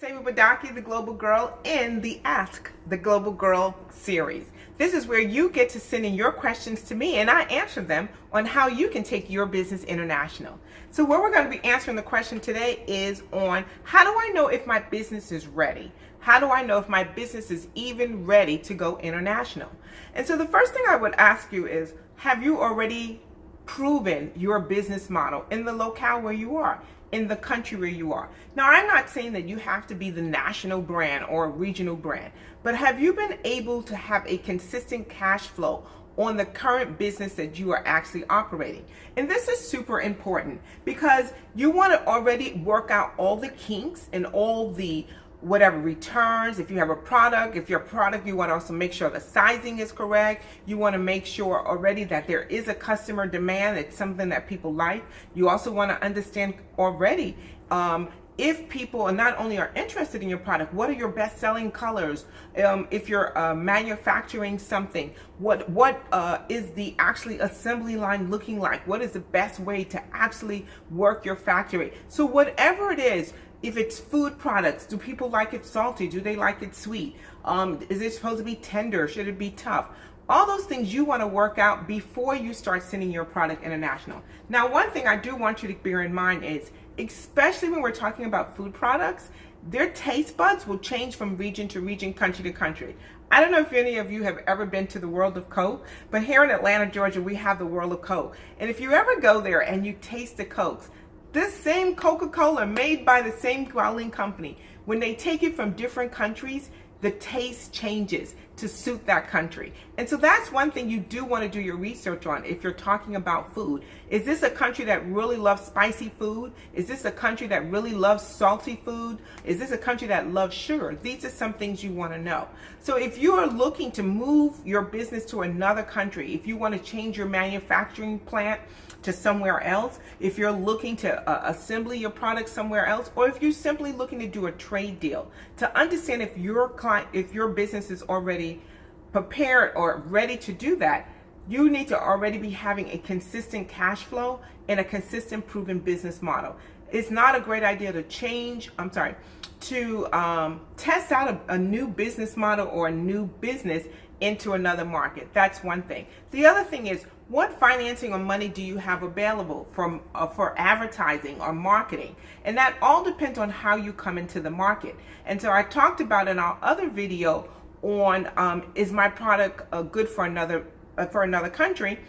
Sabah Badaki, the Global Girl, in the Ask the Global Girl series. This is where you get to send in your questions to me and I answer them on how you can take your business international. So where we're going to be answering the question today is on how do I know if my business is ready? How do I know if my business is even ready to go international? And so the first thing I would ask you is, have you already proven your business model in the locale where you are, in the country where you are? Now, I'm not saying that you have to be the national brand or a regional brand, but have you been able to have a consistent cash flow on the current business that you are actually operating? And this is super important because you want to already work out all the kinks and all the whatever returns. If you have a product, if your product, you want to also make sure the sizing is correct. You want to make sure already that there is a customer demand. It's something that people like. You also want to understand already if people not only are interested in your product, what are your best-selling colors? If you're manufacturing something, what is the actually assembly line looking like? What is the best way to actually work your factory? So whatever it is, if it's food products, do people like it salty? Do they like it sweet? Is it supposed to be tender? Should it be tough? All those things you want to work out before you start sending your product international. Now, one thing I do want you to bear in mind is, especially when we're talking about food products, their taste buds will change from region to region, country to country. I don't know if any of you have ever been to the World of Coke, but here in Atlanta, Georgia, we have the World of Coke. And if you ever go there and you taste the Cokes, this same Coca-Cola made by the same bottling company, when they take it from different countries, the taste changes to suit that country. And so that's one thing you do want to do your research on if you're talking about food. Is this a country that really loves spicy food? Is this a country that really loves salty food? Is this a country that loves sugar? These are some things you want to know. So if you are looking to move your business to another country, if you want to change your manufacturing plant to somewhere else, if you're looking to assemble your product somewhere else, or if you're simply looking to do a trade deal, to understand if your client, if your business is already prepared or ready to do that, you need to already be having a consistent cash flow and a consistent proven business model. It's not a great idea to test out a new business model or a new business into another market. That's one thing. The other thing is, what financing or money do you have available for advertising or marketing? And that all depends on how you come into the market. And so I talked about in our other video on is my product good for another country?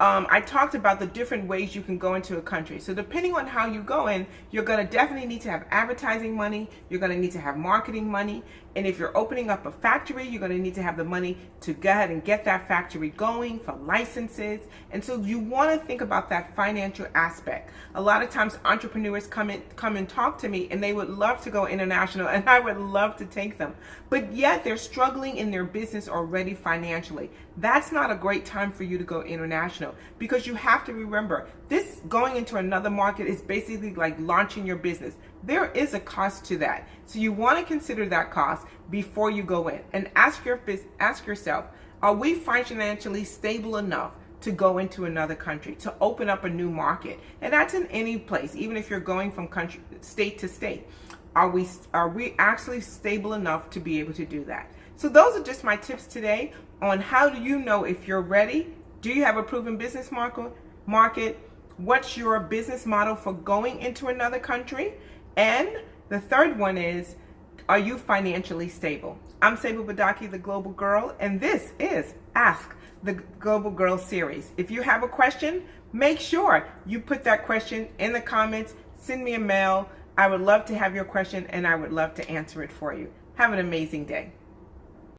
I talked about the different ways you can go into a country. So depending on how you go in, you're going to definitely need to have advertising money. You're going to need to have marketing money. And if you're opening up a factory, you're going to need to have the money to go ahead and get that factory going, for licenses. And so you want to think about that financial aspect. A lot of times entrepreneurs come and talk to me and they would love to go international and I would love to take them. But yet they're struggling in their business already financially. That's not a great time for you to go international, because you have to remember, this going into another market is basically like launching your business. There is a cost to that. So you want to consider that cost before you go in and ask yourself, are we financially stable enough to go into another country, to open up a new market? And that's in any place, even if you're going from state to state. Are we actually stable enough to be able to do that? So those are just my tips today on how do you know if you're ready. Do you have a proven business market? What's your business model for going into another country? And the third one is, are you financially stable? I'm Sabah Badaki, the Global Girl, and this is Ask the Global Girl series. If you have a question, make sure you put that question in the comments. Send me a mail. I would love to have your question and I would love to answer it for you. Have an amazing day.